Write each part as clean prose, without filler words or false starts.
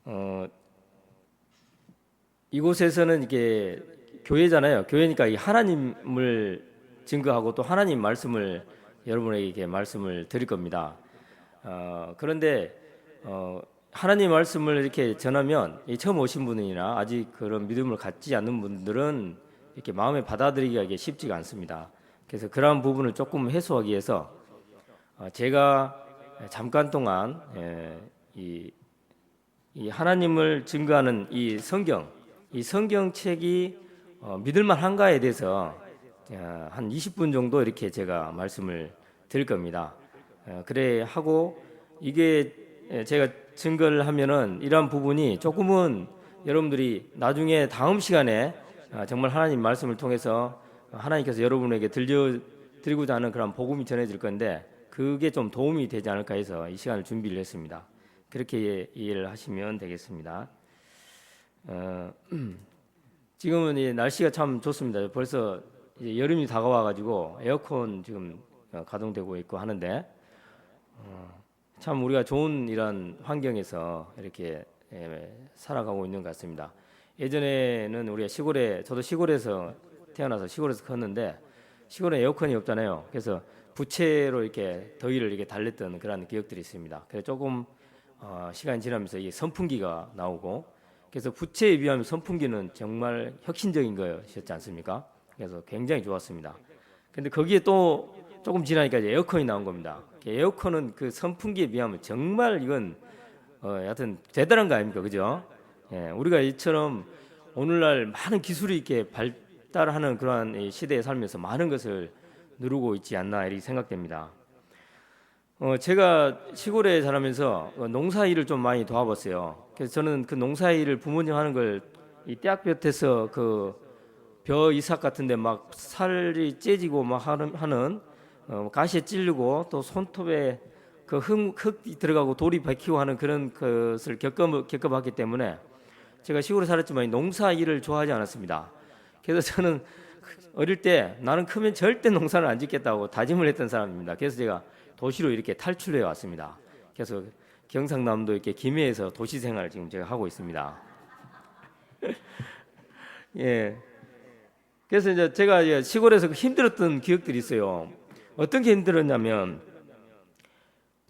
어, 이곳에서는 이게 교회잖아요. 교회니까 이 하나님을 증거하고 또 하나님 말씀을 여러분에게 이렇게 말씀을 드릴 겁니다. 그런데 하나님 말씀을 이렇게 전하면 이 처음 오신 분이나 아직 그런 믿음을 갖지 않는 분들은 이렇게 마음에 받아들이기가 이게 쉽지가 않습니다. 그래서 그러한 부분을 조금 해소하기 위해서 제가 잠깐 동안 이 하나님을 증거하는 이 성경책이 믿을만 한가에 대해서 한 20분 정도 이렇게 제가 말씀을 드릴 겁니다. 그래 하고 이게 제가 증거를 하면은 이러한 부분이 조금은 여러분들이 나중에 다음 시간에 정말 하나님 말씀을 통해서 하나님께서 여러분에게 들려드리고자 하는 그런 복음이 전해질 건데 그게 좀 도움이 되지 않을까 해서 이 시간을 준비를 했습니다. 그렇게 이해를 하시면 되겠습니다. 지금은 이 날씨가 참 좋습니다. 벌써 이제 여름이 다가와가지고 에어컨 지금 가동되고 있고 하는데 참 우리가 좋은 이런 환경에서 이렇게 살아가고 있는 것 같습니다. 예전에는 우리가 저도 시골에서 태어나서 시골에서 컸는데 시골에 에어컨이 없잖아요. 그래서 부채로 이렇게 더위를 이렇게 달랬던 그런 기억들이 있습니다. 그래서 조금 시간이 지나면서 이 선풍기가 나오고 그래서 부채에 비하면 선풍기는 정말 혁신적인 거였지 않습니까? 그래서 굉장히 좋았습니다. 근데 거기에 또 조금 지나니까 이제 에어컨이 나온 겁니다. 에어컨은 그 선풍기에 비하면 정말 이건 여하튼 대단한 거 아닙니까? 그죠? 예, 우리가 이처럼 오늘날 많은 기술이 이렇게 발달하는 그러한 시대에 살면서 많은 것을 누르고 있지 않나 이렇게 생각됩니다. 제가 시골에 자라면서 농사일을 좀 많이 도와봤어요. 그래서 저는 그 농사일을 부모님 하는 걸 이 떼약볕에서 그 벼 이삭 같은데 막 살이 째지고 막 하는 가시에 찔리고 또 손톱에 그 흙 들어가고 돌이 박히고 하는 그런 것을 겪어봤기 때문에 제가 시골에 살았지만 농사일을 좋아하지 않았습니다. 그래서 저는 어릴 때 나는 크면 절대 농사를 안 짓겠다고 다짐을 했던 사람입니다. 그래서 제가 도시로 이렇게 탈출해 왔습니다. 그래서 경상남도 이렇게 김해에서 도시 생활을 지금 제가 하고 있습니다. 예. 그래서 이제 제가 시골에서 힘들었던 기억들이 있어요. 어떤 게 힘들었냐면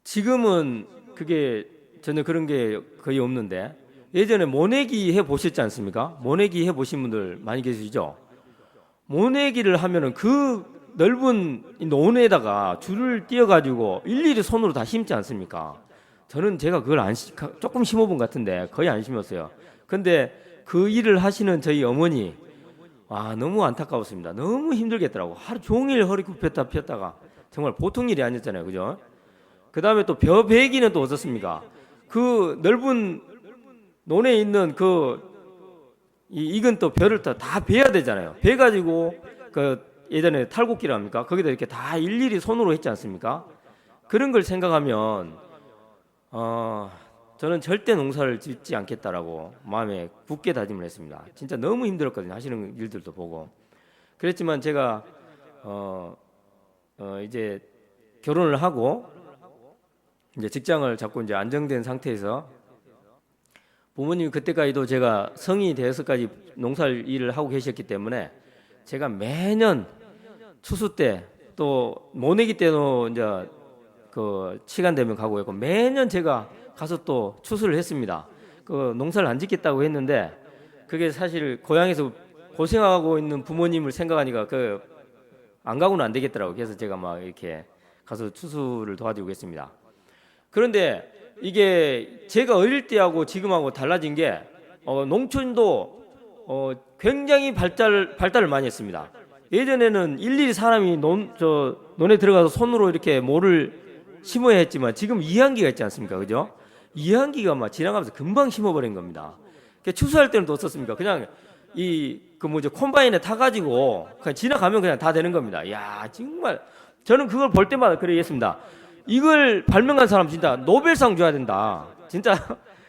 지금은 그게 전혀 그런 게 거의 없는데 예전에 모내기 해 보셨지 않습니까? 모내기 해 보신 분들 많이 계시죠? 모내기를 하면은 그 넓은 논에다가 줄을 띄어가지고 일일이 손으로 다 심지 않습니까? 저는 제가 그걸 조금 심어본 것 같은데 거의 안 심었어요. 근데 그 일을 하시는 저희 어머니 너무 안타까웠습니다. 너무 힘들겠더라고. 하루 종일 허리 굽혔다 폈다가 정말 보통 일이 아니었잖아요. 그죠? 그 다음에 또 벼 베기는 또 어떻습니까? 그 넓은 논에 있는 익은 또 벼를 다 베야 되잖아요. 베가지고 예전에 탈곡기를 합니까? 거기다 이렇게 다 일일이 손으로 했지 않습니까? 그런 걸 생각하면 저는 절대 농사를 짓지 않겠다라고 마음에 굳게 다짐을 했습니다. 진짜 너무 힘들었거든요. 하시는 일들도 보고. 그랬지만 제가 이제 결혼을 하고 이제 직장을 잡고 이제 안정된 상태에서 부모님이 그때까지도 제가 성인이 되어서까지 농사 일을 하고 계셨기 때문에 제가 매년 추수 때 또 모내기 때도 이제 그 시간 되면 가고 있고 매년 제가 가서 또 추수를 했습니다. 그 농사를 안 짓겠다고 했는데 그게 사실 고향에서 고생하고 있는 부모님을 생각하니까 안 가고는 안 되겠더라고요. 그래서 제가 막 이렇게 가서 추수를 도와드리고 있습니다. 그런데 이게 제가 어릴 때하고 지금하고 달라진 게 농촌도 굉장히 발달을 많이 했습니다. 예전에는 일일이 사람이 논에 들어가서 손으로 이렇게 모를 심어야 했지만 지금 이항기가 있지 않습니까? 그죠? 이항기가 막 지나가면서 금방 심어버린 겁니다. 추수할 때는 또 어떻습니까? 그냥 콤바인에 타가지고 그냥 지나가면 그냥 다 되는 겁니다. 야 정말 저는 그걸 볼 때마다 그래 했습니다. 이걸 발명한 사람 진짜 노벨상 줘야 된다. 진짜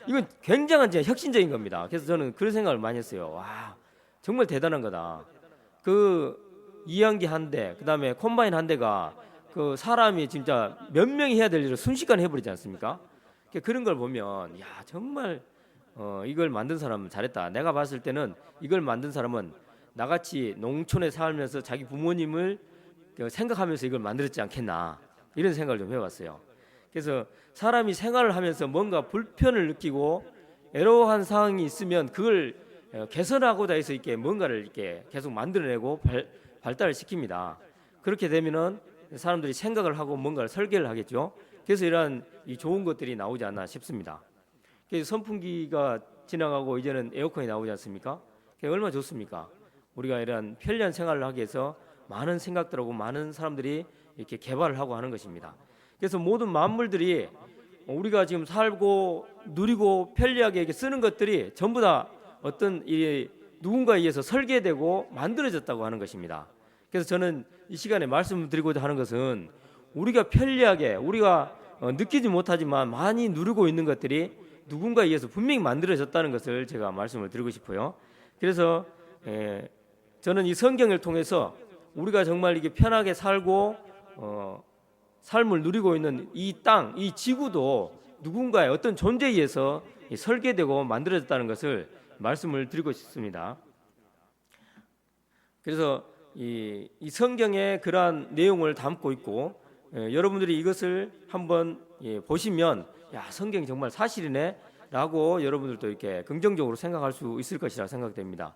이건 굉장한 진짜 혁신적인 겁니다. 그래서 저는 그런 생각을 많이 했어요. 와 정말 대단한 거다. 이항기 한 대, 그다음에 콤바인 한 대가 사람이 진짜 몇 명이 해야 될 일을 순식간에 해버리지 않습니까? 그런 걸 보면 야 정말 이걸 만든 사람은 잘했다. 내가 봤을 때는 이걸 만든 사람은 나같이 농촌에 살면서 자기 부모님을 생각하면서 이걸 만들었지 않겠나, 이런 생각을 좀 해봤어요. 그래서 사람이 생활을 하면서 뭔가 불편을 느끼고 애로한 상황이 있으면 그걸 개선하고자 해서 이렇게 뭔가를 이렇게 계속 만들어내고 발달을 시킵니다. 그렇게 되면은 사람들이 생각을 하고 뭔가를 설계를 하겠죠. 그래서 이러한 이 좋은 것들이 나오지 않나 싶습니다. 그래서 선풍기가 지나가고 이제는 에어컨이 나오지 않습니까? 그게 얼마나 좋습니까? 우리가 이러한 편리한 생활을 하기 위해서 많은 생각들하고 많은 사람들이 이렇게 개발을 하고 하는 것입니다. 그래서 모든 만물들이 우리가 지금 살고 누리고 편리하게 이렇게 쓰는 것들이 전부 다 어떤 이 누군가에 의해서 설계되고 만들어졌다고 하는 것입니다. 그래서 저는 이 시간에 말씀드리고자 하는 것은 우리가 편리하게 우리가 느끼지 못하지만 많이 누리고 있는 것들이 누군가에 의해서 분명히 만들어졌다는 것을 제가 말씀을 드리고 싶어요. 그래서 저는 이 성경을 통해서 우리가 정말 이게 편하게 살고 삶을 누리고 있는 이 땅, 이 지구도 누군가의 어떤 존재에 의해서 설계되고 만들어졌다는 것을 말씀을 드리고 싶습니다. 그래서 이 성경에 그러한 내용을 담고 있고 여러분들이 이것을 한번 보시면 야, 성경이 정말 사실이네 라고 여러분들도 이렇게 긍정적으로 생각할 수 있을 것이라 생각됩니다.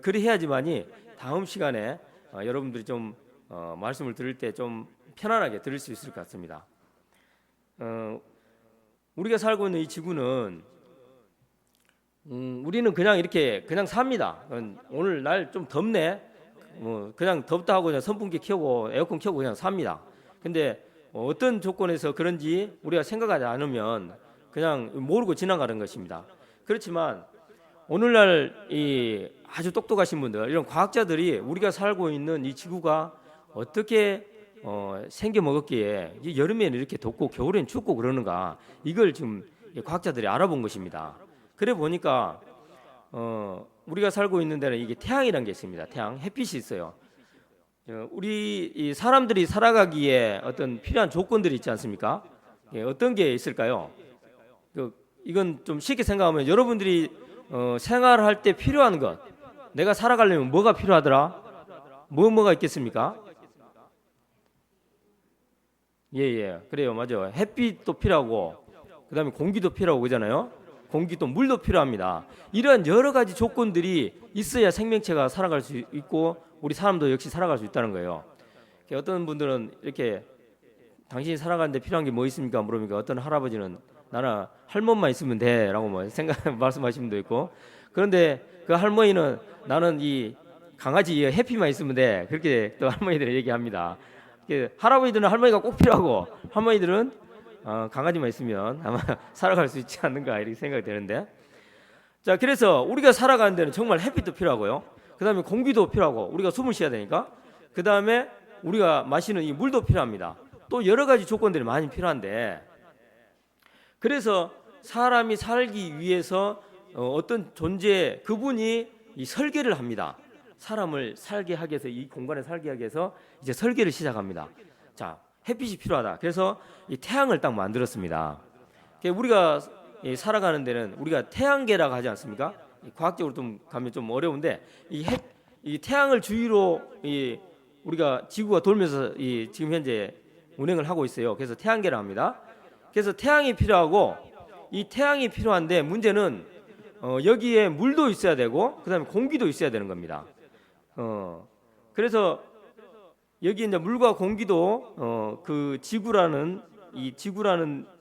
그리해야지만이 다음 시간에 여러분들이 좀 말씀을 들을 때 좀 편안하게 들을 수 있을 것 같습니다. 우리가 살고 있는 이 지구는 우리는 그냥 이렇게 그냥 삽니다. 오늘 날 좀 덥네, 그냥 덥다 하고 그냥 선풍기 켜고 에어컨 켜고 그냥 삽니다. 근데 어떤 조건에서 그런지 우리가 생각하지 않으면 그냥 모르고 지나가는 것입니다. 그렇지만 오늘날 이 아주 똑똑하신 분들, 이런 과학자들이 우리가 살고 있는 이 지구가 어떻게 생겨 먹었기에 여름에는 이렇게 덥고 겨울에는 춥고 그러는가, 이걸 지금 과학자들이 알아본 것입니다. 그래 보니까 우리가 살고 있는 데는 이게 태양이라는 게 있습니다. 태양, 햇빛이 있어요. 우리 이 사람들이 살아가기에 어떤 필요한 조건들이 있지 않습니까? 어떤 게 있을까요? 이건 좀 쉽게 생각하면 여러분들이 생활할 때 필요한 것, 내가 살아가려면 뭐가 필요하더라? 뭐가 있겠습니까? 예, 그래요, 맞아요. 햇빛도 필요하고, 그 다음에 공기도 필요하고 그러잖아요. 공기도 물도 필요합니다. 이런 여러 가지 조건들이 있어야 생명체가 살아갈 수 있고 우리 사람도 역시 살아갈 수 있다는 거예요. 어떤 분들은 이렇게 당신이 살아가는데 필요한 게 뭐 있습니까? 물으니까 어떤 할아버지는 나는 할멈만 있으면 돼라고 말씀하시는 분도 있고, 그런데 그 할머니는 나는 이 강아지 해피만 있으면 돼, 그렇게 또 할머니들은 얘기합니다. 할아버지들은 할머니가 꼭 필요하고 할머니들은 강아지만 있으면 아마 살아갈 수 있지 않는가, 이렇게 생각이 되는데, 자, 그래서 우리가 살아가는 데는 정말 햇빛도 필요하고요, 그 다음에 공기도 필요하고 우리가 숨을 쉬어야 되니까, 그 다음에 우리가 마시는 이 물도 필요합니다. 또 여러 가지 조건들이 많이 필요한데, 그래서 사람이 살기 위해서 어떤 존재, 그분이 이 설계를 합니다. 사람을 살게 하기 위해서, 이 공간에 살게 하기 위해서 이제 설계를 시작합니다. 자, 햇빛이 필요하다. 그래서 이 태양을 딱 만들었습니다. 우리가 살아가는 데는 우리가 태양계라고 하지 않습니까? 과학적으로 좀 가면 좀 어려운데, 이 태양을 주위로 우리가 지구가 돌면서 지금 현재 운행을 하고 있어요. 그래서 태양계라 합니다. 그래서 태양이 필요하고, 이 태양이 필요한데 문제는 여기에 물도 있어야 되고 그다음에 공기도 있어야 되는 겁니다. 그래서 여기 이제 물과 공기도 그 지구라는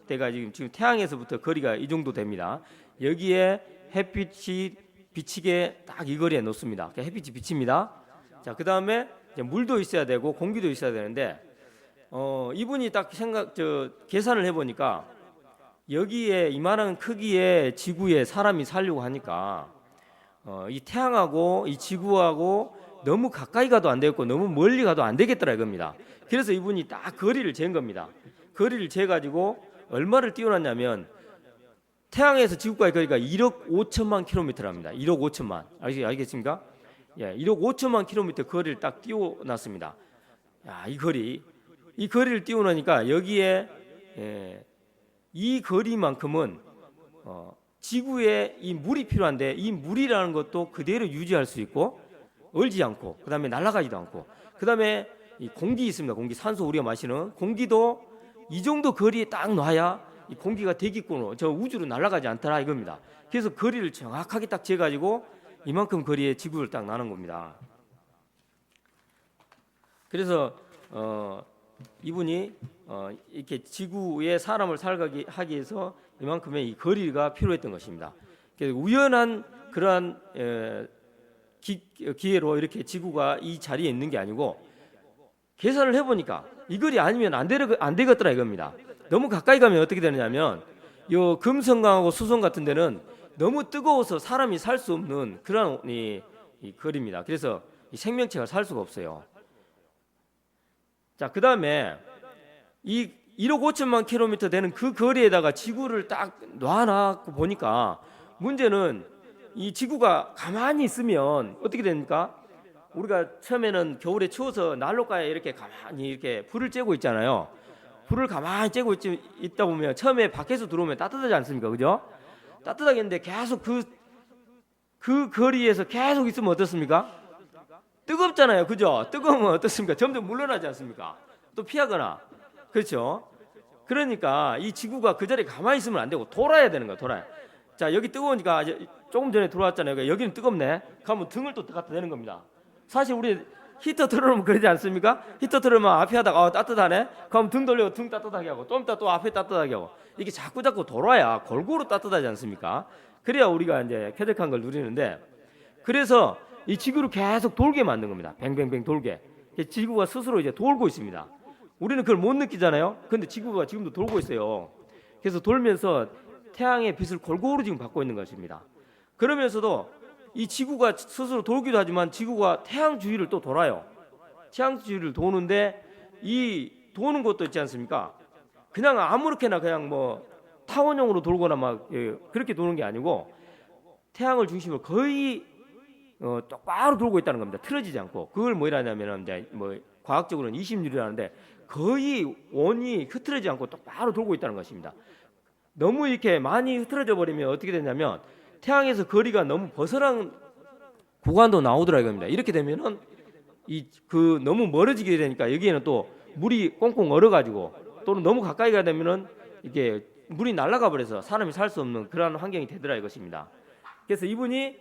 데가 지금 태양에서부터 거리가 이 정도 됩니다. 여기에 햇빛이 비치게 딱 이 거리에 놓습니다. 햇빛이 비칩니다. 자, 그 다음에 물도 있어야 되고 공기도 있어야 되는데, 이분이 딱 계산을 해보니까 여기에 이만한 크기의 지구에 사람이 살려고 하니까 이 태양하고 이 지구하고 너무 가까이 가도 안 되겠고 너무 멀리 가도 안 되겠더라 이겁니다. 그래서 이분이 딱 거리를 잰 겁니다. 거리를 재가지고 얼마를 띄워놨냐면, 태양에서 지구까지 거리가 1억 5천만 킬로미터랍니다. 1억 5천만. 알겠습니까? 예, 1억 5천만 킬로미터 거리를 딱 띄워놨습니다. 야, 이 거리를 띄워놓으니까 여기에 이 거리만큼은 지구에 이 물이 필요한데 이 물이라는 것도 그대로 유지할 수 있고 얼지 않고 그다음에 날아가지도 않고 그다음에 이 공기 있습니다. 공기 산소 우리가 마시는 공기도 이 정도 거리에 딱 놔야 이 공기가 대기권으로 저 우주로 날아가지 않더라 이겁니다. 그래서 거리를 정확하게 딱 재가지고 이만큼 거리에 지구를 딱 나는 겁니다. 그래서 이분이 이렇게 지구에 사람을 살게 하기 위해서 이만큼의 이 거리가 필요했던 것입니다. 그래서 우연한 그러한 기회로 이렇게 지구가 이 자리에 있는 게 아니고 계산을 해보니까 이 거리 아니면 안 되겠더라 이겁니다. 너무 가까이 가면 어떻게 되느냐면 요 금성강하고 수성 같은 데는 너무 뜨거워서 사람이 살 수 없는 그런 이 거리입니다. 그래서 이 생명체가 살 수가 없어요. 자, 그 다음에 이 1억 5천만 킬로미터 되는 그 거리에다가 지구를 딱 놔놓고 보니까 문제는 이 지구가 가만히 있으면 어떻게 됩니까? 우리가 처음에는 겨울에 추워서 난로가에 이렇게 가만히 이렇게 불을 쬐고 있잖아요. 불을 가만히 쬐고 있다 보면 처음에 밖에서 들어오면 따뜻하지 않습니까? 그죠? 따뜻하겠는데 계속 그 거리에서 계속 있으면 어떻습니까? 뜨겁잖아요. 그죠? 뜨거우면 어떻습니까? 점점 물러나지 않습니까? 또 피하거나. 그렇죠? 그러니까 이 지구가 그 자리에 가만히 있으면 안 되고 돌아야 되는 거야. 돌아야. 자, 여기 뜨거우니까 조금 전에 들어왔잖아요. 여기는 뜨겁네. 그러면 등을 또 갖다 대는 겁니다. 사실 우리 히터 틀어놓으면 그러지 않습니까? 히터 틀어놓으면 앞에 하다가 따뜻하네? 그럼 등 돌려 등 따뜻하게 하고 좀 이따 또 앞에 따뜻하게 하고 이게 자꾸 돌아야 골고루 따뜻하지 않습니까? 그래야 우리가 이제 쾌적한 걸 누리는데 그래서 이 지구를 계속 돌게 만든 겁니다. 뱅뱅뱅 돌게. 지구가 스스로 이제 돌고 있습니다. 우리는 그걸 못 느끼잖아요. 근데 지구가 지금도 돌고 있어요. 그래서 돌면서 태양의 빛을 골고루 지금 받고 있는 것입니다. 그러면서도 이 지구가 스스로 돌기도 하지만 지구가 태양 주위를 또 돌아요. 태양 주위를 도는데 이 도는 것도 있지 않습니까? 그냥 아무렇게나 그냥 뭐 타원형으로 돌거나 막 그렇게 도는 게 아니고 태양을 중심으로 거의 똑바로 돌고 있다는 겁니다. 틀어지지 않고. 그걸 뭐라냐면은 이제 뭐 과학적으로는 20유리라는데 거의 원이 흐트러지지 않고 똑바로 돌고 있다는 것입니다. 너무 이렇게 많이 흐트러져 버리면 어떻게 되냐면 태양에서 거리가 너무 벗어난 구간도 나오더라 이겁니다. 이렇게 되면은 너무 멀어지게 되니까 여기에는 또 물이 꽁꽁 얼어가지고 또는 너무 가까이 가야 되면은 이게 물이 날아가 버려서 사람이 살 수 없는 그런 환경이 되더라 이것입니다. 그래서 이분이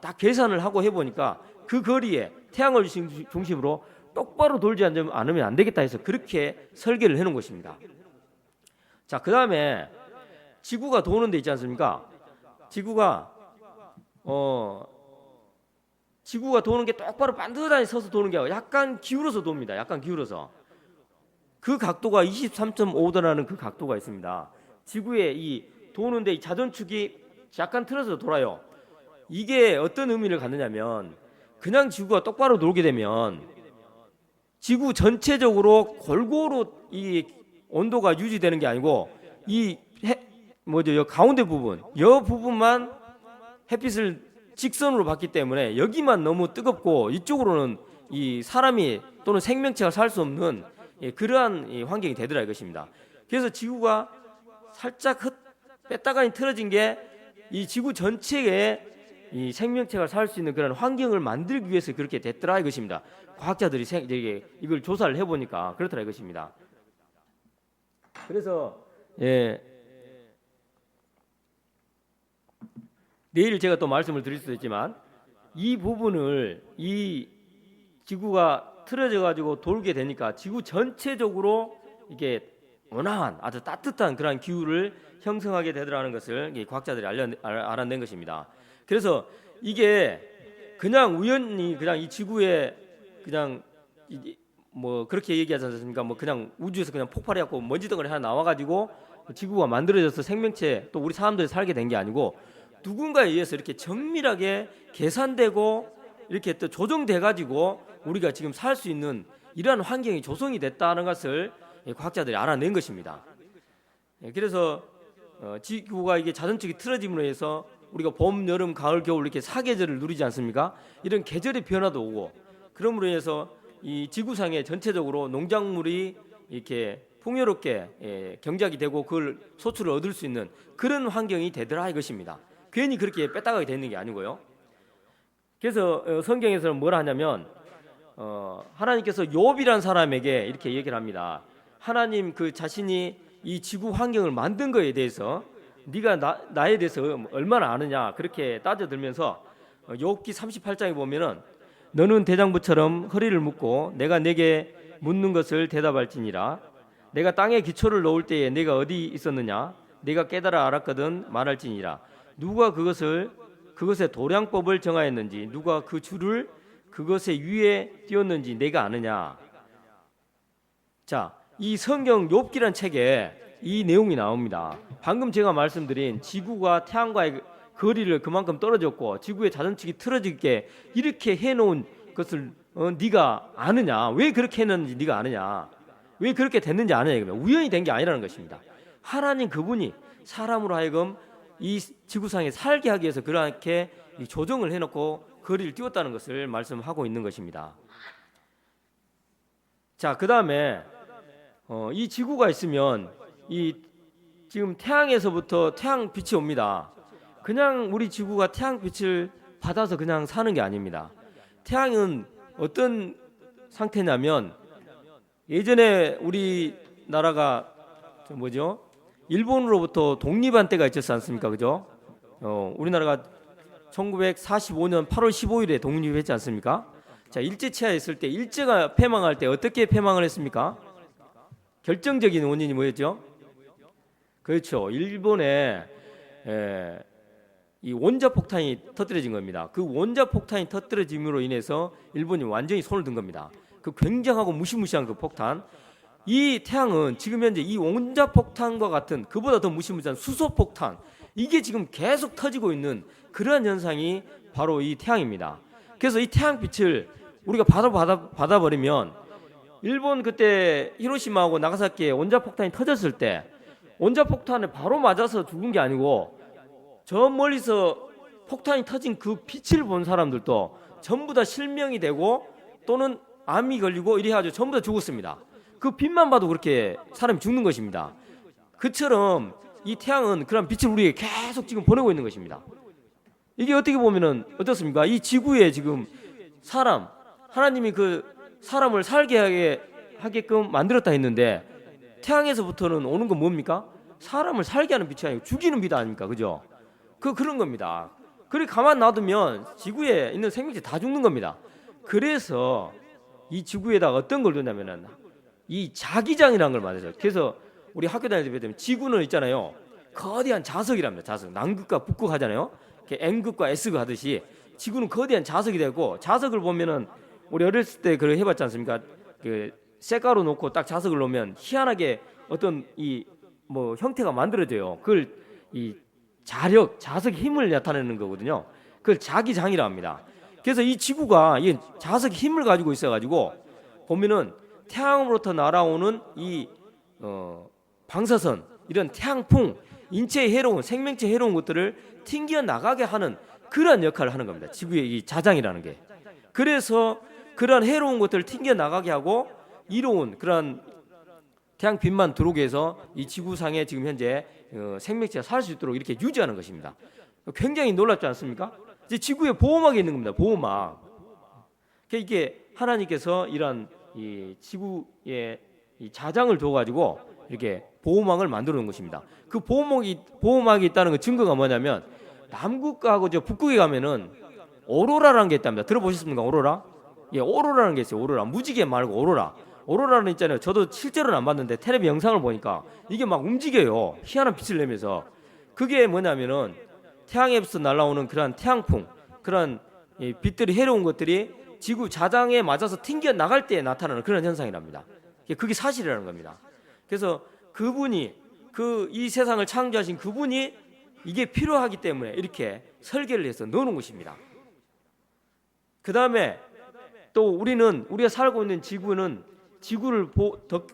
딱 계산을 하고 해보니까 그 거리에 태양을 중심으로 똑바로 돌지 않으면 안 되겠다 해서 그렇게 설계를 해놓은 것입니다. 자, 그 다음에 지구가 도는 데 있지 않습니까? 지구가 도는 게 똑바로 반듯하게 서서 도는 게 아니라 약간 기울어서 돕니다. 약간 기울어서. 그 각도가 23.5도라는 그 각도가 있습니다. 지구의 이 도는데 이 자전축이 약간 틀어서 돌아요. 이게 어떤 의미를 갖느냐면 그냥 지구가 똑바로 돌게 되면 지구 전체적으로 골고루 이 온도가 유지되는 게 아니고 이 가운데 부분, 여 부분만 햇빛을 직선으로 받기 때문에 여기만 너무 뜨겁고 이쪽으로는 이 사람이 또는 생명체가 살 수 없는 그러한 환경이 되더라 이것입니다. 그래서 지구가 살짝 뺐다가 틀어진 게 이 지구 전체에 이 생명체가 살 수 있는 그런 환경을 만들기 위해서 그렇게 됐더라 이것입니다. 과학자들이 이걸 조사를 해보니까 그렇더라 이것입니다. 그래서 내일 제가 또 말씀을 드릴 수도 있지만 이 부분을 이 지구가 틀어져 가지고 돌게 되니까 지구 전체적으로 이게 온화한 아주 따뜻한 그런 기후를 형성하게 되더라는 것을 과학자들이 알아낸 것입니다. 그래서 이게 그냥 우연히 그냥 이 지구에 그냥 뭐 그렇게 얘기하지 않습니까? 뭐 그냥 우주에서 그냥 폭발해갖고 먼지 덩어리 하나 나와가지고 지구가 만들어져서 생명체 또 우리 사람들이 살게 된 게 아니고 누군가에 의해서 이렇게 정밀하게 계산되고 이렇게 또 조정돼가지고 우리가 지금 살 수 있는 이러한 환경이 조성이 됐다는 것을 과학자들이 알아낸 것입니다. 그래서 지구가 이게 자전축이 틀어짐으로 해서 우리가 봄, 여름, 가을, 겨울 이렇게 사계절을 누리지 않습니까? 이런 계절의 변화도 오고 그러므로 해서 이 지구상에 전체적으로 농작물이 이렇게 풍요롭게 경작이 되고 그걸 소출을 얻을 수 있는 그런 환경이 되더라 이것입니다. 괜히 그렇게 빼따가게 되는 게 아니고요. 그래서 성경에서는 뭘 하냐면 하나님께서 욥이라는 사람에게 이렇게 얘기를 합니다. 하나님 그 자신이 이 지구 환경을 만든 거에 대해서 네가 나에 대해서 얼마나 아느냐 그렇게 따져들면서 욥기 38장에 보면은 너는 대장부처럼 허리를 묶고 내가 내게 묻는 것을 대답할지니라. 내가 땅에 기초를 놓을 때에 내가 어디 있었느냐 내가 깨달아 알았거든 말할지니라. 누가 그것의 도량법을 정하였는지 누가 그 줄을 그것의 위에 띄웠는지 내가 아느냐. 자, 이 성경 욥기란 책에 이 내용이 나옵니다. 방금 제가 말씀드린 지구가 태양과의 거리를 그만큼 떨어졌고 지구의 자전축이 틀어지게 이렇게 해놓은 것을 네가 아느냐, 왜 그렇게 했는지 네가 아느냐, 왜 그렇게 됐는지 아느냐. 이거면 우연히 된 게 아니라는 것입니다. 하나님 그분이 사람으로 하여금 이 지구상에 살게 하기 위해서 그렇게 조정을 해놓고 거리를 띄웠다는 것을 말씀하고 있는 것입니다. 자, 그 다음에 이 지구가 있으면 이 지금 태양에서부터 태양빛이 옵니다. 그냥 우리 지구가 태양빛을 받아서 그냥 사는 게 아닙니다. 태양은 어떤 상태냐면 예전에 우리나라가 일본으로부터 독립한 때가 있었지 않습니까? 그죠? 우리나라가 1945년 8월 15일에 독립했지 않습니까? 자, 일제치하에 있을 때 일제가 패망할 때 어떻게 패망을 했습니까? 결정적인 원인이 뭐였죠? 그렇죠. 일본에 이 원자폭탄이 터뜨려진 겁니다. 그 원자폭탄이 터뜨려짐으로 인해서 일본이 완전히 손을 든 겁니다. 그 굉장하고 무시무시한 그 폭탄. 이 태양은 지금 현재 이 원자폭탄과 같은 그보다 더 무시무시한 수소폭탄, 이게 지금 계속 터지고 있는 그러한 현상이 바로 이 태양입니다. 그래서 이 태양빛을 우리가 받아버리면 일본 그때 히로시마하고 나가사키에 원자폭탄이 터졌을 때 원자폭탄에 바로 맞아서 죽은 게 아니고 저 멀리서 폭탄이 터진 그 빛을 본 사람들도 전부 다 실명이 되고 또는 암이 걸리고 이래 가지고 전부 다 죽었습니다. 그 빛만 봐도 그렇게 사람이 죽는 것입니다. 그처럼 이 태양은 그런 빛을 우리에게 계속 지금 보내고 있는 것입니다. 이게 어떻게 보면은 어떻습니까? 이 지구에 지금 하나님이 그 사람을 살게 하게끔 만들었다 했는데 태양에서부터는 오는 건 뭡니까? 사람을 살게 하는 빛이 아니고 죽이는 빛 아닙니까? 그죠? 그런 겁니다. 그렇게 가만 놔두면 지구에 있는 생명체 다 죽는 겁니다. 그래서 이 지구에다가 어떤 걸 두냐면은 이 자기장이라는 걸 만들어요. 그래서 우리 학교 다닐 때 배우면 지구는 있잖아요. 거대한 자석이랍니다. 자석. 남극과 북극 하잖아요. N극과 S극 하듯이 지구는 거대한 자석이 되고, 자석을 보면은 우리 어렸을 때 그걸 해봤지 않습니까? 그 쇠가루 놓고 딱 자석을 놓으면 희한하게 어떤 이 뭐 형태가 만들어져요. 그걸 이 자석의 힘을 나타내는 거거든요. 그걸 자기장이라 합니다. 그래서 이 지구가 이 자석의 힘을 가지고 있어가지고 보면은 태양으로부터 날아오는 이 방사선, 이런 태양풍, 인체에 해로운, 생명체에 해로운 것들을 튕겨 나가게 하는 그런 역할을 하는 겁니다. 지구의 이 자장이라는 게. 그래서 그런 해로운 것들을 튕겨 나가게 하고 이로운 그런 태양빛만 들어오게 해서 이 지구상에 지금 현재 생명체가 살 수 있도록 이렇게 유지하는 것입니다. 굉장히 놀랍지 않습니까? 이제 지구에 보호막이 있는 겁니다. 보호막. 이게 하나님께서 이런 이 지구에 이 자장을 둬가지고 이렇게 보호막을 만들어 놓은 것입니다. 그 보호막이 있다는 그 증거가 뭐냐면 남극하고 저 북극에 가면은 오로라라는 게 있답니다. 들어보셨습니까? 오로라? 예, 오로라라는 게 있어요. 오로라. 무지개 말고 오로라. 오로라는 있잖아요. 저도 실제로는 안 봤는데 텔레비 영상을 보니까 이게 막 움직여요. 희한한 빛을 내면서. 그게 뭐냐면은 태양에서 날아오는 그런 태양풍, 그런 빛들이 해로운 것들이 지구 자장에 맞아서 튕겨 나갈 때 나타나는 그런 현상이랍니다. 그게 사실이라는 겁니다. 그래서 그분이 이 세상을 창조하신 그분이 이게 필요하기 때문에 이렇게 설계를 해서 넣어놓은 것입니다. 그 다음에 또 우리가 살고 있는 지구는 지구를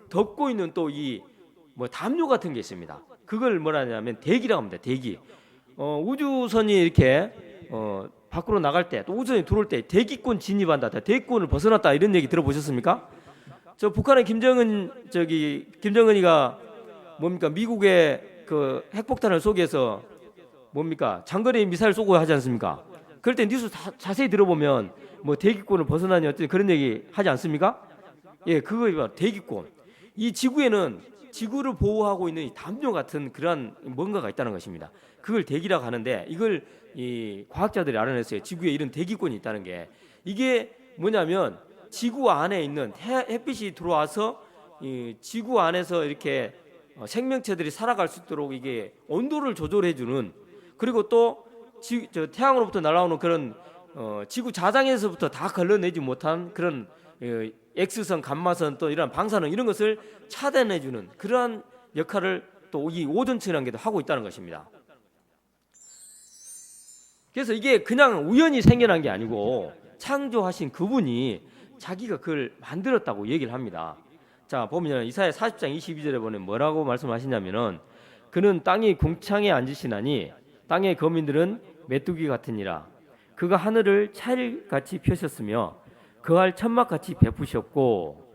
덮고 있는 또 이 담요 같은 게 있습니다. 그걸 뭐라냐면 대기라고 합니다. 대기. 우주선이 이렇게 밖으로 나갈 때, 또 우주선이 들어올 때 대기권 진입한다, 대기권을 벗어났다, 이런 얘기 들어보셨습니까? 저 북한의 김정은이가 뭡니까? 미국의 그 핵폭탄을 쏘기해서 뭡니까? 장거리 미사일 쏘고 하지 않습니까? 그럴 때 뉴스 자세히 들어보면 뭐 대기권을 벗어나니 어떤 그런 얘기 하지 않습니까? 예, 그거 대기권. 이 지구에는 지구를 보호하고 있는 이 담요 같은 그러한 뭔가가 있다는 것입니다. 그걸 대기라고 하는데 이걸 이 과학자들이 알아냈어요. 지구에 이런 대기권이 있다는 게. 이게 뭐냐면 지구 안에 있는 햇빛이 들어와서 이 지구 안에서 이렇게 생명체들이 살아갈 수 있도록 이게 온도를 조절해주는, 그리고 또 태양으로부터 날아오는 그런 지구 자장에서부터 다 걸러내지 못한 그런 X선, 감마선 또 이런 방사능 이런 것을 차단해주는 그러한 역할을 또 이 오존층이라는 게 하고 있다는 것입니다. 그래서 이게 그냥 우연히 생겨난 게 아니고 창조하신 그분이 자기가 그걸 만들었다고 얘기를 합니다. 자, 보면 이사야 40장 22절에 보면 뭐라고 말씀하시냐면은 그는 땅이 궁창에 앉으시나니 땅의 거민들은 메뚜기 같으니라. 그가 하늘을 차일같이 펴셨으며 그할 천막같이 베푸셨고,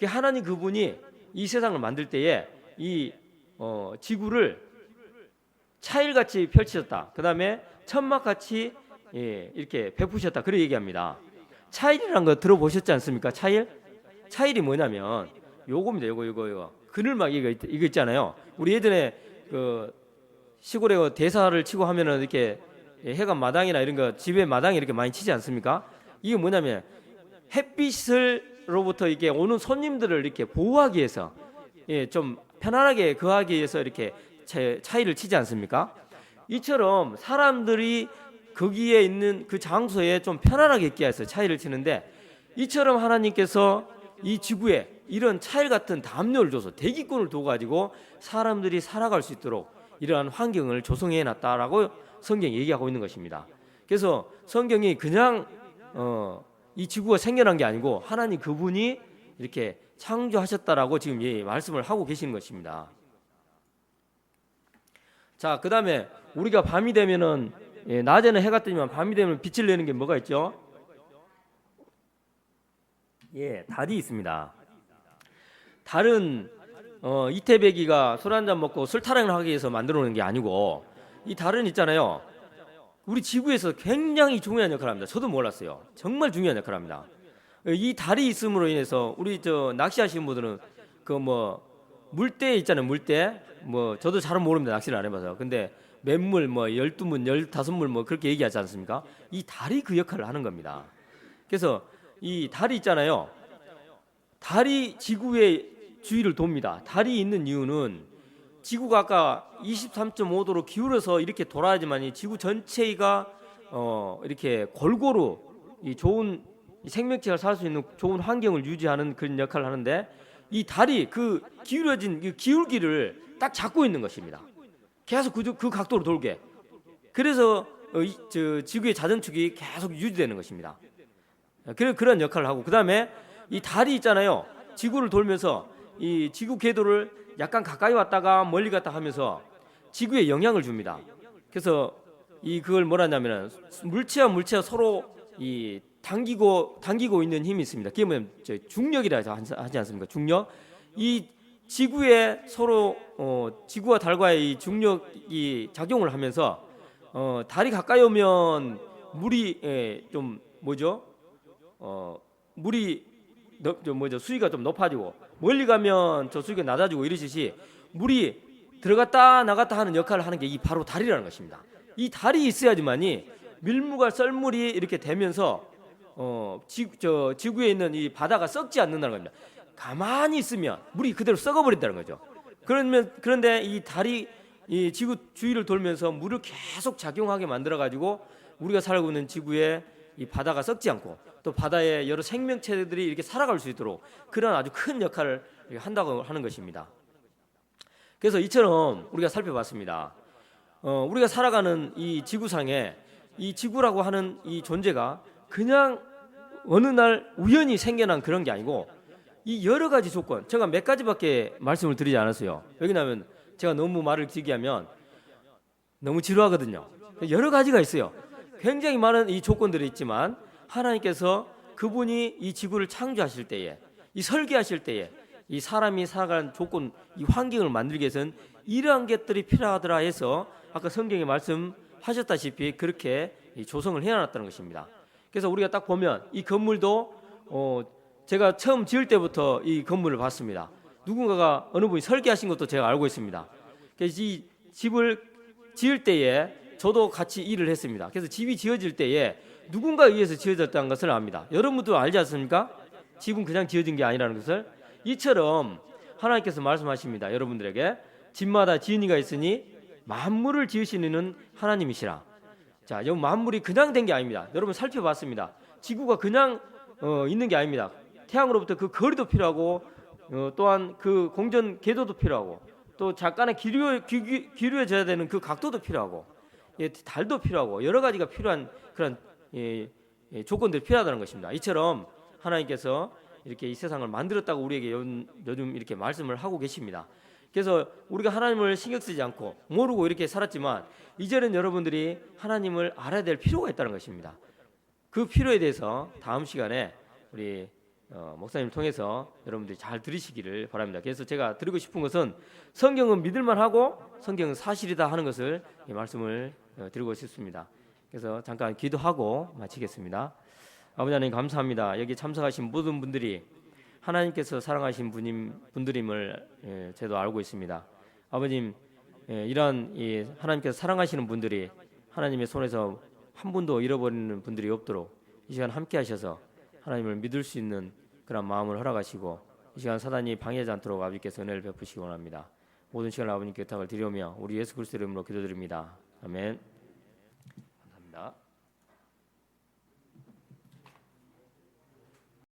하나님 그분이 이 세상을 만들 때에 이 지구를 차일같이 펼치셨다. 그 다음에 천막같이 이렇게 베푸셨다. 그렇게 얘기합니다. 차일이라는 거 들어보셨지 않습니까? 차일? 차일이 뭐냐면 요겁니다. 요거 그늘막 이거 있잖아요. 우리 예전에 그 시골에 대사를 치고 하면은 이렇게 해관 마당이나 이런 거 집에 마당에 이렇게 많이 치지 않습니까? 이게 뭐냐면 햇빛으로부터 이게 오는 손님들을 이렇게 보호하기 위해서, 좀 편안하게 거하기 위해서 이렇게 차일을 치지 않습니까? 이처럼 사람들이 거기에 있는 그 장소에 좀 편안하게 있게 해서 차일을 치는데, 이처럼 하나님께서 이 지구에 이런 차일 같은 담요를 줘서 대기권을 둬가지고 사람들이 살아갈 수 있도록 이러한 환경을 조성해 놨다라고 성경이 얘기하고 있는 것입니다. 그래서 성경이 그냥 이 지구가 생겨난 게 아니고 하나님 그분이 이렇게 창조하셨다라고 지금 말씀을 하고 계시는 것입니다. 자, 그 다음에 우리가 밤이 되면은, 낮에는 해가 뜨지만 밤이 되면 빛을 내는 게 뭐가 있죠? 달이 있습니다. 달은 이태배기가 술 한잔 먹고 술 타령을 하기 위해서 만들어 놓은 게 아니고, 이 달은 있잖아요, 우리 지구에서 굉장히 중요한 역할을 합니다. 저도 몰랐어요. 정말 중요한 역할을 합니다. 이 달이 있음으로 인해서 우리 낚시하시는 분들은 그 물대 있잖아요. 물대. 저도 잘은 모릅니다. 낚시를 안 해봐서. 근데 몇 물, 12물, 15물 그렇게 얘기하지 않습니까? 이 달이 그 역할을 하는 겁니다. 그래서 이 달이 있잖아요. 달이 지구의 주위를 돕니다. 달이 있는 이유는 지구가 아까 23.5도로 기울어서 이렇게 돌아야지만 이 지구 전체가 이렇게 골고루 이 좋은 생명체가 살 수 있는 좋은 환경을 유지하는 그런 역할을 하는데, 이 달이 그 기울어진 그 기울기를 딱 잡고 있는 것입니다. 계속 그 각도로 돌게. 그래서 지구의 자전축이 계속 유지되는 것입니다. 그런 역할을 하고, 그 다음에 이 달이 있잖아요. 지구를 돌면서 이 지구 궤도를 약간 가까이 왔다가 멀리 갔다 하면서 지구에 영향을 줍니다. 그래서 그걸 뭐라냐면은 물체와 물체가 서로 이 당기고 있는 힘이 있습니다. 그게 뭐냐면 중력이라 하지 않습니까? 중력. 이 지구에 서로 지구와 달과의 이 중력이 작용을 하면서 달이 가까이 오면 물이 좀 물이 수위가 좀 높아지고, 멀리 가면 저 수위가 낮아지고 이러듯이 물이 들어갔다 나갔다 하는 역할을 하는 게 이 바로 달이라는 것입니다. 이 달이 있어야지만이 밀물과 썰물이 이렇게 되면서 지구에 있는 이 바다가 썩지 않는다는 겁니다. 가만히 있으면 물이 그대로 썩어버린다는 거죠. 그런데 이 달이 이 지구 주위를 돌면서 물을 계속 작용하게 만들어 가지고 우리가 살고 있는 지구에 이 바다가 썩지 않고 또 바다에 여러 생명체들이 이렇게 살아갈 수 있도록 그런 아주 큰 역할을 한다고 하는 것입니다. 그래서 이처럼 우리가 살펴봤습니다. 우리가 살아가는 이 지구상에 이 지구라고 하는 이 존재가 그냥 어느 날 우연히 생겨난 그런 게 아니고, 이 여러 가지 조건, 제가 몇 가지밖에 말씀을 드리지 않았어요. 왜냐하면 제가 너무 말을 길게 하면 너무 지루하거든요. 여러 가지가 있어요. 굉장히 많은 이 조건들이 있지만 하나님께서 그분이 이 지구를 창조하실 때에 이 설계하실 때에 이 사람이 살아가는 조건, 이 환경을 만들기 위해서는 이러한 것들이 필요하더라 해서 아까 성경에 말씀하셨다시피 그렇게 조성을 해놨다는 것입니다. 그래서 우리가 딱 보면 이 건물도 제가 처음 지을 때부터 이 건물을 봤습니다. 누군가가 어느 분이 설계하신 것도 제가 알고 있습니다. 그래서 이 집을 지을 때에 저도 같이 일을 했습니다. 그래서 집이 지어질 때에 누군가에 의해서 지어졌다는 것을 압니다. 여러분도 알지 않습니까? 집은 그냥 지어진 게 아니라는 것을. 이처럼 하나님께서 말씀하십니다. 여러분들에게 집마다 지은이가 있으니 만물을 지으시는 이는 하나님이시라. 자, 여러분 만물이 그냥 된 게 아닙니다. 여러분 살펴봤습니다. 지구가 그냥 있는 게 아닙니다. 태양으로부터 그 거리도 필요하고 또한 그 공전 궤도도 필요하고 또 약간의 기울여져야 되는 그 각도도 필요하고 달도 필요하고 여러 가지가 필요한 그런 조건들이 필요하다는 것입니다. 이처럼 하나님께서 이렇게 이 세상을 만들었다고 우리에게 요즘 이렇게 말씀을 하고 계십니다. 그래서 우리가 하나님을 신경 쓰지 않고 모르고 이렇게 살았지만 이제는 여러분들이 하나님을 알아야 될 필요가 있다는 것입니다. 그 필요에 대해서 다음 시간에 우리 목사님 통해서 여러분들이 잘 들으시기를 바랍니다. 그래서 제가 드리고 싶은 것은 성경은 믿을만 하고 성경은 사실이다 하는 것을 말씀을 드리고 싶습니다. 그래서 잠깐 기도하고 마치겠습니다. 아버지 하나님 감사합니다. 여기 참석하신 모든 분들이 하나님께서 사랑하신 분들임을 저도 알고 있습니다. 아버님, 이러한 하나님께서 사랑하시는 분들이 하나님의 손에서 한 분도 잃어버리는 분들이 없도록 이 시간 함께 하셔서 하나님을 믿을 수 있는 그런 마음을 허락하시고 이 시간 사단이 방해하지 않도록 아버지께서 은혜를 베푸시기 원합니다. 모든 시간 아버님께 부탁을 드리오며 우리 예수 그리스도 이름으로 기도드립니다. 아멘. 감사합니다.